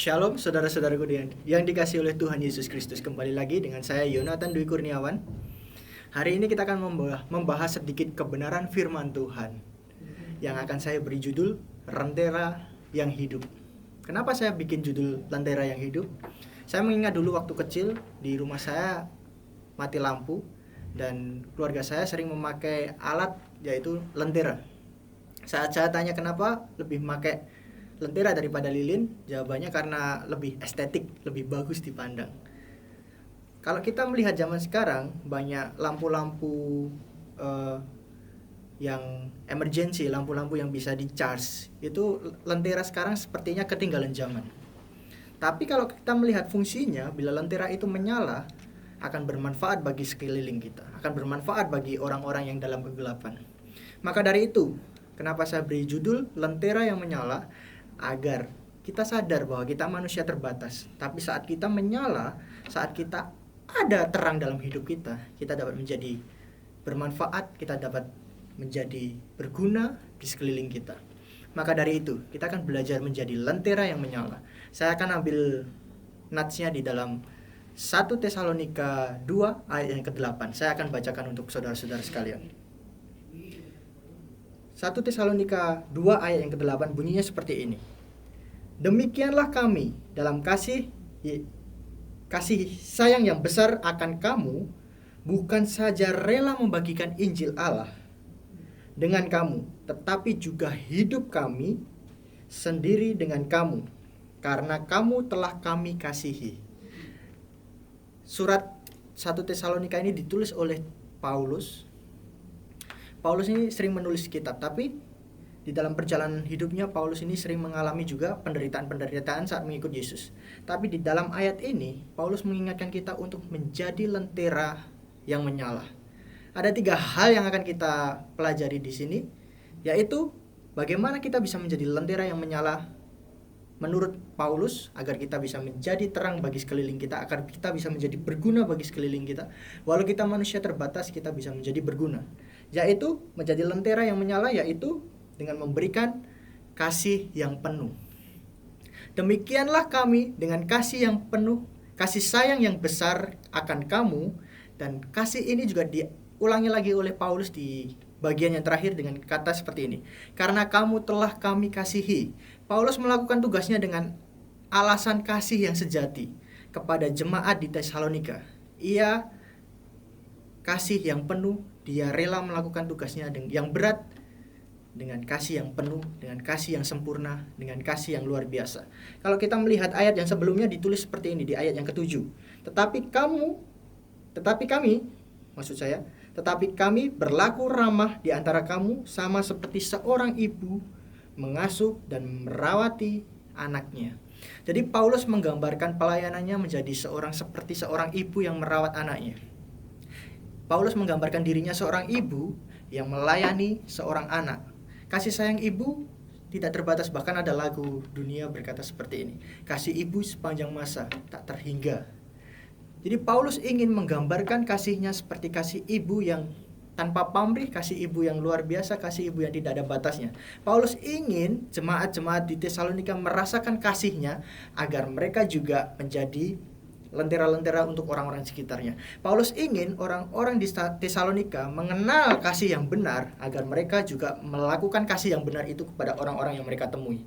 Shalom saudara-saudaraku yang dikasihi oleh Tuhan Yesus Kristus. Kembali lagi dengan saya Yonatan Dwi Kurniawan. Hari ini kita akan membahas sedikit kebenaran firman Tuhan yang akan saya beri judul Lentera yang Hidup. Kenapa saya bikin judul Lentera yang Hidup? Saya mengingat dulu waktu kecil di rumah saya mati lampu dan keluarga saya sering memakai alat yaitu lentera. Saat saya tanya kenapa lebih memakai lentera daripada lilin, jawabannya karena lebih estetik, lebih bagus dipandang. Kalau kita melihat zaman sekarang, banyak lampu-lampu yang emergency, lampu-lampu yang bisa di-charge. Itu lentera sekarang sepertinya ketinggalan zaman. Tapi kalau kita melihat fungsinya, bila lentera itu menyala, akan bermanfaat bagi sekeliling kita, akan bermanfaat bagi orang-orang yang dalam kegelapan. Maka dari itu, kenapa saya beri judul Lentera yang Menyala? Agar kita sadar bahwa kita manusia terbatas. Tapi saat kita menyala, saat kita ada terang dalam hidup kita dapat menjadi bermanfaat, kita dapat menjadi berguna di sekeliling kita. Maka dari itu, kita akan belajar menjadi lentera yang menyala. Saya akan ambil natsnya di dalam 1 Tesalonika 2 ayat yang ke-8. Saya akan bacakan untuk saudara-saudara sekalian. 1 Tesalonika 2 ayat yang ke-8 bunyinya seperti ini. Demikianlah kami dalam kasih sayang yang besar akan kamu, bukan saja rela membagikan Injil Allah dengan kamu, tetapi juga hidup kami sendiri dengan kamu, karena kamu telah kami kasihi. Surat 1 Tesalonika ini ditulis oleh Paulus. Paulus ini sering menulis kitab, tapi di dalam perjalanan hidupnya Paulus ini sering mengalami juga penderitaan-penderitaan saat mengikut Yesus. Tapi di dalam ayat ini Paulus mengingatkan kita untuk menjadi lentera yang menyala. Ada 3 hal yang akan kita pelajari di sini, yaitu bagaimana kita bisa menjadi lentera yang menyala menurut Paulus agar kita bisa menjadi terang bagi sekeliling kita, agar kita bisa menjadi berguna bagi sekeliling kita. Walau kita manusia terbatas, kita bisa menjadi berguna. Yaitu menjadi lentera yang menyala, yaitu dengan memberikan kasih yang penuh. Demikianlah kami dengan kasih yang penuh, kasih sayang yang besar akan kamu. Dan kasih ini juga diulangi lagi oleh Paulus di bagian yang terakhir dengan kata seperti ini. Karena kamu telah kami kasihi. Paulus melakukan tugasnya dengan alasan kasih yang sejati kepada jemaat di Tesalonika. Ia kasih yang penuh, dia rela melakukan tugasnya yang berat dengan kasih yang penuh, dengan kasih yang sempurna, dengan kasih yang luar biasa. Kalau kita melihat ayat yang sebelumnya ditulis seperti ini di ayat yang ke-7. Tetapi kami berlaku ramah di antara kamu sama seperti seorang ibu mengasuh dan merawati anaknya. Jadi Paulus menggambarkan pelayanannya menjadi seperti seorang ibu yang merawat anaknya. Paulus menggambarkan dirinya seorang ibu yang melayani seorang anak. Kasih sayang ibu tidak terbatas, bahkan ada lagu dunia berkata seperti ini. Kasih ibu sepanjang masa tak terhingga. Jadi Paulus ingin menggambarkan kasihnya seperti kasih ibu yang tanpa pamrih, kasih ibu yang luar biasa, kasih ibu yang tidak ada batasnya. Paulus ingin jemaat-jemaat di Tesalonika merasakan kasihnya agar mereka juga menjadi lentera-lentera untuk orang-orang sekitarnya. Paulus ingin orang-orang di Tesalonika mengenal kasih yang benar agar mereka juga melakukan kasih yang benar itu kepada orang-orang yang mereka temui.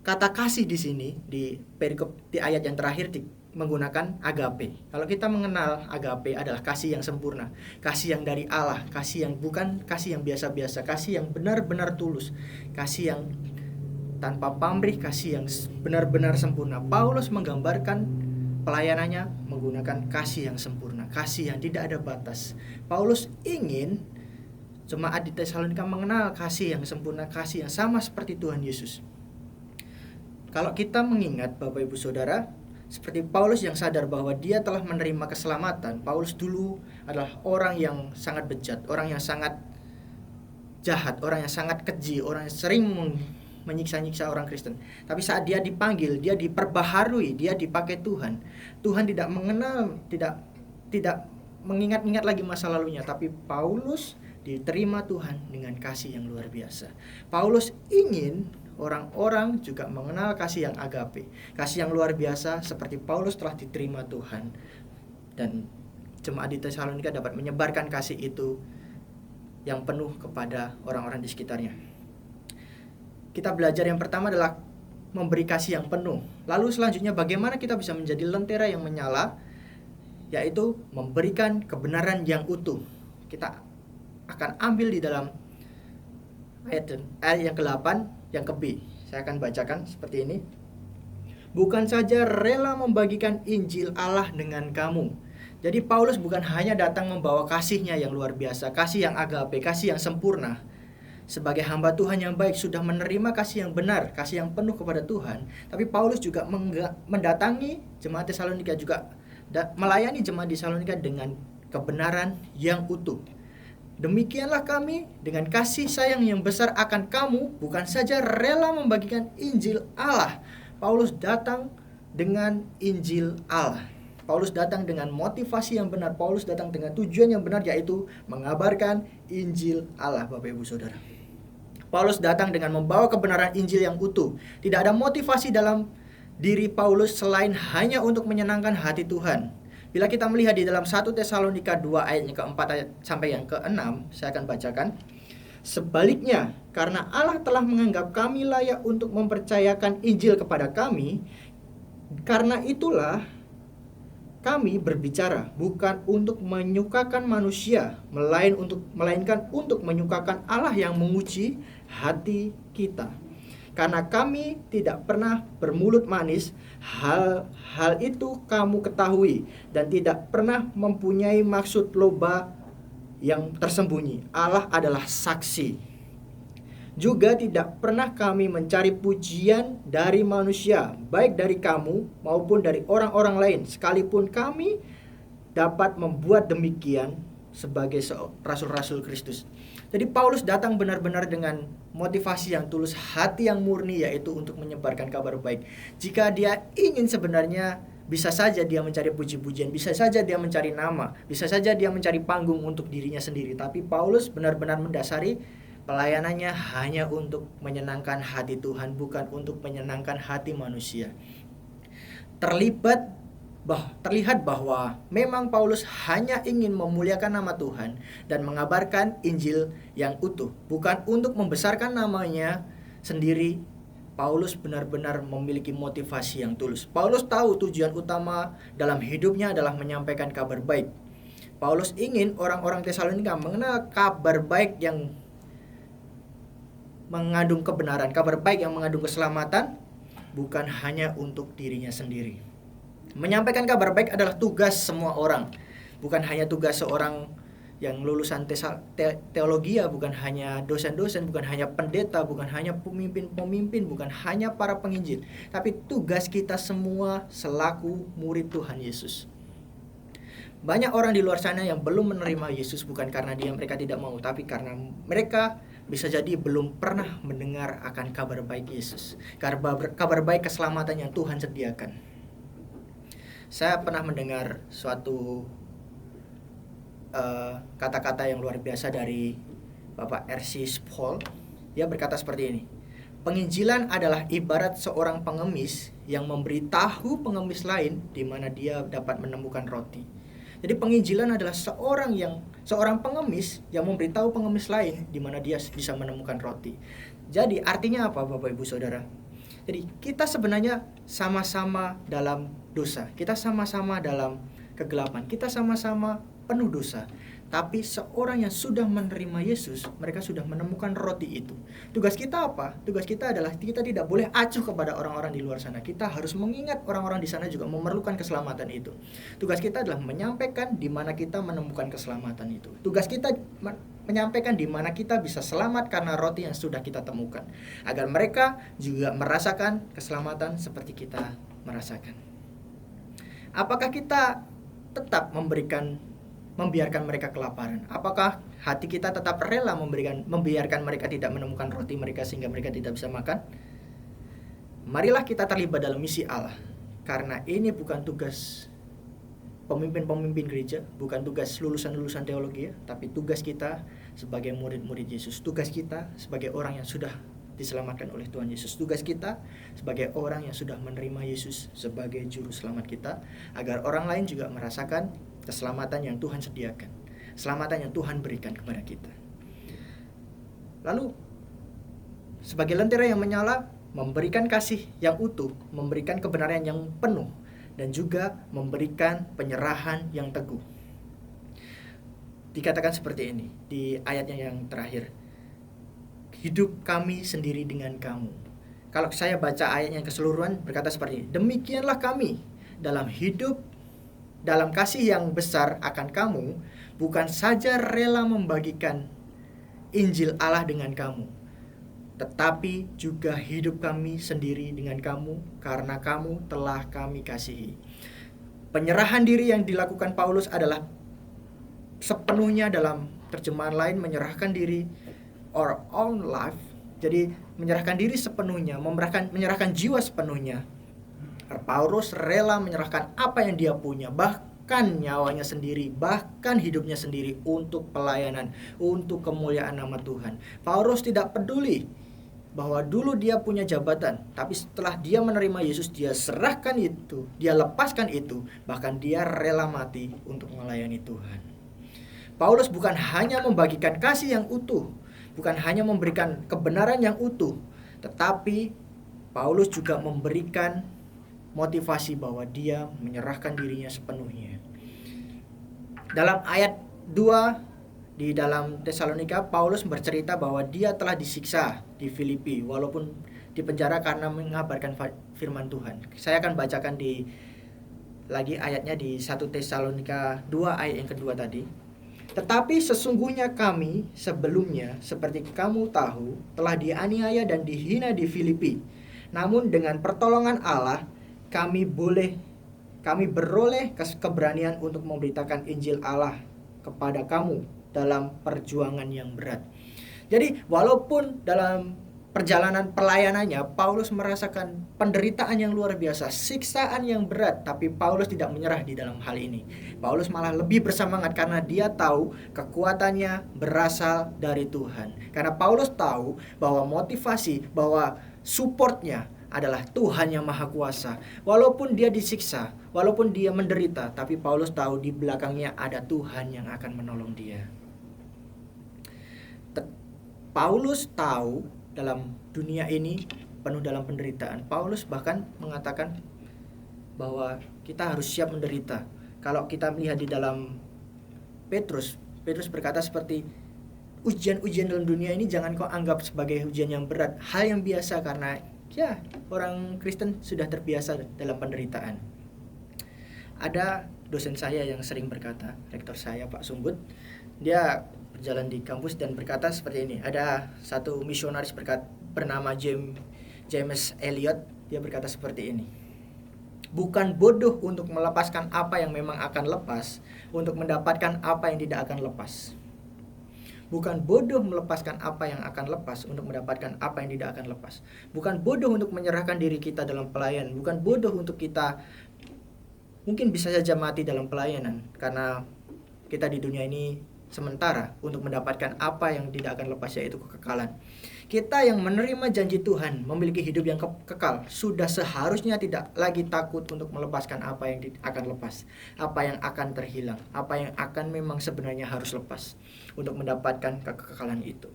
Kata kasih di sini di perikop di ayat yang terakhir menggunakan agape. Kalau kita mengenal agape adalah kasih yang sempurna, kasih yang dari Allah, kasih yang bukan kasih yang biasa-biasa, kasih yang benar-benar tulus, kasih yang tanpa pamrih, kasih yang benar-benar sempurna. Paulus menggambarkan pelayanannya menggunakan kasih yang sempurna, kasih yang tidak ada batas. Paulus ingin jemaat di Tesalonika mengenal kasih yang sempurna, kasih yang sama seperti Tuhan Yesus. Kalau kita mengingat Bapak Ibu Saudara, seperti Paulus yang sadar bahwa dia telah menerima keselamatan. Paulus dulu adalah orang yang sangat bejat, orang yang sangat jahat, orang yang sangat keji, orang yang sering menyiksa-nyiksa orang Kristen. Tapi saat dia dipanggil, dia diperbaharui, dia dipakai Tuhan. Tuhan tidak mengenal, tidak mengingat-ingat lagi masa lalunya, tapi Paulus diterima Tuhan dengan kasih yang luar biasa. Paulus ingin orang-orang juga mengenal kasih yang agape, kasih yang luar biasa seperti Paulus telah diterima Tuhan, dan jemaat di Tesalonika dapat menyebarkan kasih itu yang penuh kepada orang-orang di sekitarnya. Kita belajar yang pertama adalah memberi kasih yang penuh. Lalu selanjutnya bagaimana kita bisa menjadi lentera yang menyala, yaitu memberikan kebenaran yang utuh. Kita akan ambil di dalam ayat yang ke-8 yang ke-B. Saya akan bacakan seperti ini. Bukan saja rela membagikan Injil Allah dengan kamu. Jadi Paulus bukan hanya datang membawa kasihnya yang luar biasa, kasih yang agape, kasih yang sempurna. Sebagai hamba Tuhan yang baik, sudah menerima kasih yang benar, kasih yang penuh kepada Tuhan. Tapi Paulus juga mendatangi jemaat Tesalonika, juga melayani jemaat di Tesalonika dengan kebenaran yang utuh. Demikianlah kami dengan kasih sayang yang besar akan kamu, bukan saja rela membagikan Injil Allah. Paulus datang dengan Injil Allah. Paulus datang dengan motivasi yang benar. Paulus datang dengan tujuan yang benar, yaitu mengabarkan Injil Allah, Bapak Ibu Saudara. Paulus datang dengan membawa kebenaran Injil yang utuh. Tidak ada motivasi dalam diri Paulus selain hanya untuk menyenangkan hati Tuhan. Bila kita melihat di dalam 1 Tesalonika 2 ayat yang ke-4 sampai yang ke-6, saya akan bacakan. Sebaliknya, karena Allah telah menganggap kami layak untuk mempercayakan Injil kepada kami, karena itulah kami berbicara bukan untuk menyukakan manusia, melainkan untuk menyukakan Allah yang menguji hati kita. Karena kami tidak pernah bermulut manis, hal itu kamu ketahui, dan tidak pernah mempunyai maksud loba yang tersembunyi. Allah adalah saksi. Juga tidak pernah kami mencari pujian dari manusia, baik dari kamu maupun dari orang-orang lain, sekalipun kami dapat membuat demikian sebagai rasul-rasul Kristus. Jadi Paulus datang benar-benar dengan motivasi yang tulus, hati yang murni, yaitu untuk menyebarkan kabar baik. Jika dia ingin sebenarnya, bisa saja dia mencari puji-pujian, bisa saja dia mencari nama, bisa saja dia mencari panggung untuk dirinya sendiri. Tapi Paulus benar-benar mendasari pelayanannya hanya untuk menyenangkan hati Tuhan, bukan untuk menyenangkan hati manusia. Terlihat bahwa memang Paulus hanya ingin memuliakan nama Tuhan dan mengabarkan Injil yang utuh, bukan untuk membesarkan namanya sendiri. Paulus benar-benar memiliki motivasi yang tulus. Paulus tahu tujuan utama dalam hidupnya adalah menyampaikan kabar baik. Paulus ingin orang-orang Tesalonika mengenal kabar baik yang mengandung kebenaran, kabar baik yang mengandung keselamatan, bukan hanya untuk dirinya sendiri. Menyampaikan kabar baik adalah tugas semua orang, bukan hanya tugas seorang yang lulusan teologi, bukan hanya dosen-dosen, bukan hanya pendeta, bukan hanya pemimpin-pemimpin, bukan hanya para penginjil, tapi tugas kita semua selaku murid Tuhan Yesus. Banyak orang di luar sana yang belum menerima Yesus bukan karena mereka tidak mau, tapi karena mereka bisa jadi belum pernah mendengar akan kabar baik Yesus, kabar baik keselamatan yang Tuhan sediakan. Saya pernah mendengar suatu kata-kata yang luar biasa dari Bapak R.C. Sproul. Dia berkata seperti ini: penginjilan adalah ibarat seorang pengemis yang memberitahu pengemis lain di mana dia dapat menemukan roti. Jadi penginjilan adalah seorang pengemis yang memberitahu pengemis lain di mana dia bisa menemukan roti. Jadi artinya apa, Bapak Ibu Saudara? Jadi kita sebenarnya sama-sama dalam dosa. Kita sama-sama dalam kegelapan. Kita sama-sama penuh dosa. Tapi seorang yang sudah menerima Yesus, mereka sudah menemukan roti itu. Tugas kita apa? Tugas kita adalah kita tidak boleh acuh kepada orang-orang di luar sana. Kita harus mengingat orang-orang di sana juga memerlukan keselamatan itu. Tugas kita adalah menyampaikan di mana kita menemukan keselamatan itu. Tugas kita menyampaikan di mana kita bisa selamat karena roti yang sudah kita temukan, agar mereka juga merasakan keselamatan seperti kita merasakan. Apakah kita tetap membiarkan mereka kelaparan? Apakah hati kita tetap rela membiarkan mereka tidak menemukan roti mereka sehingga mereka tidak bisa makan? Marilah kita terlibat dalam misi Allah, karena ini bukan tugas pemimpin-pemimpin gereja, bukan tugas lulusan-lulusan teologi, tapi tugas kita sebagai murid-murid Yesus, tugas kita sebagai orang yang sudah diselamatkan oleh Tuhan Yesus. Tugas kita sebagai orang yang sudah menerima Yesus sebagai juru selamat kita, agar orang lain juga merasakan keselamatan yang Tuhan sediakan, keselamatan yang Tuhan berikan kepada kita. Lalu sebagai lentera yang menyala, memberikan kasih yang utuh, memberikan kebenaran yang penuh, dan juga memberikan penyerahan yang teguh. Dikatakan seperti ini di ayatnya yang terakhir, hidup kami sendiri dengan kamu. Kalau saya baca ayatnya yang keseluruhan berkata seperti ini, demikianlah kami dalam hidup, dalam kasih yang besar akan kamu, bukan saja rela membagikan Injil Allah dengan kamu, tetapi juga hidup kami sendiri dengan kamu karena kamu telah kami kasihi. Penyerahan diri yang dilakukan Paulus adalah sepenuhnya, dalam terjemahan lain menyerahkan diri or own life. Jadi menyerahkan diri sepenuhnya, menyerahkan jiwa sepenuhnya. Paulus rela menyerahkan apa yang dia punya, bahkan nyawanya sendiri, bahkan hidupnya sendiri untuk pelayanan, untuk kemuliaan nama Tuhan. Paulus tidak peduli bahwa dulu dia punya jabatan, tapi setelah dia menerima Yesus, dia serahkan itu, dia lepaskan itu, bahkan dia rela mati untuk melayani Tuhan. Paulus bukan hanya membagikan kasih yang utuh, bukan hanya memberikan kebenaran yang utuh, tetapi Paulus juga memberikan motivasi bahwa dia menyerahkan dirinya sepenuhnya. Dalam ayat 2 di dalam Tesalonika, Paulus bercerita bahwa dia telah disiksa di Filipi walaupun di penjara karena mengabarkan firman Tuhan. Saya akan bacakan lagi ayatnya di 1 Tesalonika 2 ayat yang kedua tadi. Tetapi sesungguhnya kami sebelumnya, seperti kamu tahu, telah dianiaya dan dihina di Filipi. Namun dengan pertolongan Allah, kami beroleh keberanian untuk memberitakan Injil Allah kepada kamu dalam perjuangan yang berat. Jadi walaupun dalam perjalanan pelayanannya Paulus merasakan penderitaan yang luar biasa, siksaan yang berat, tapi Paulus tidak menyerah di dalam hal ini. Paulus malah lebih bersemangat karena dia tahu kekuatannya berasal dari Tuhan. Karena Paulus tahu bahwa motivasi, bahwa supportnya adalah Tuhan yang Maha Kuasa. Walaupun dia disiksa, walaupun dia menderita, tapi Paulus tahu di belakangnya ada Tuhan yang akan menolong dia. Paulus tahu dalam dunia ini penuh dalam penderitaan. Paulus bahkan mengatakan bahwa kita harus siap menderita. Kalau kita melihat di dalam Petrus berkata seperti, ujian-ujian dalam dunia ini jangan kau anggap sebagai ujian yang berat, hal yang biasa, karena ya orang Kristen sudah terbiasa dalam penderitaan. Ada dosen saya yang sering berkata, rektor saya Pak Sumbut, dia berjalan di kampus dan berkata seperti ini. Ada satu misionaris bernama James Elliot, dia berkata seperti ini. Bukan bodoh untuk melepaskan apa yang memang akan lepas untuk mendapatkan apa yang tidak akan lepas. Bukan bodoh melepaskan apa yang akan lepas untuk mendapatkan apa yang tidak akan lepas. Bukan bodoh untuk menyerahkan diri kita dalam pelayanan. Bukan bodoh untuk kita mungkin bisa saja mati dalam pelayanan karena kita di dunia ini sementara untuk mendapatkan apa yang tidak akan lepas, yaitu kekekalan. Kita yang menerima janji Tuhan memiliki hidup yang kekal sudah seharusnya tidak lagi takut untuk melepaskan apa yang akan lepas, apa yang akan terhilang, apa yang akan memang sebenarnya harus lepas untuk mendapatkan kekekalan itu.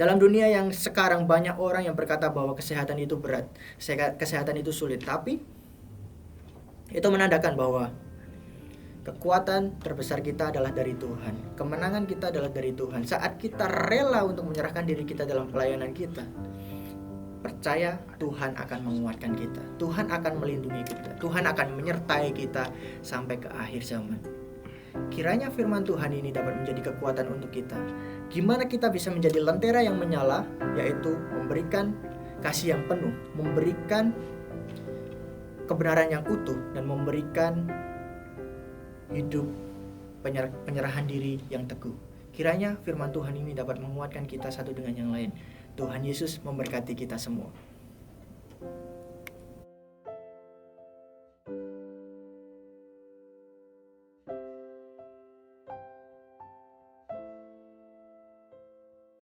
Dalam dunia yang sekarang banyak orang yang berkata bahwa kesehatan itu berat, kesehatan itu sulit, tapi itu menandakan bahwa kekuatan terbesar kita adalah dari Tuhan. Kemenangan kita adalah dari Tuhan. Saat kita rela untuk menyerahkan diri kita dalam pelayanan kita, percaya Tuhan akan menguatkan kita. Tuhan akan melindungi kita. Tuhan akan menyertai kita sampai ke akhir zaman. Kiranya firman Tuhan ini dapat menjadi kekuatan untuk kita. Gimana kita bisa menjadi lentera yang menyala, yaitu memberikan kasih yang penuh, memberikan kebenaran yang utuh, dan memberikan hidup penyerahan diri yang teguh. Kiranya firman Tuhan ini dapat menguatkan kita satu dengan yang lain. Tuhan Yesus memberkati kita semua.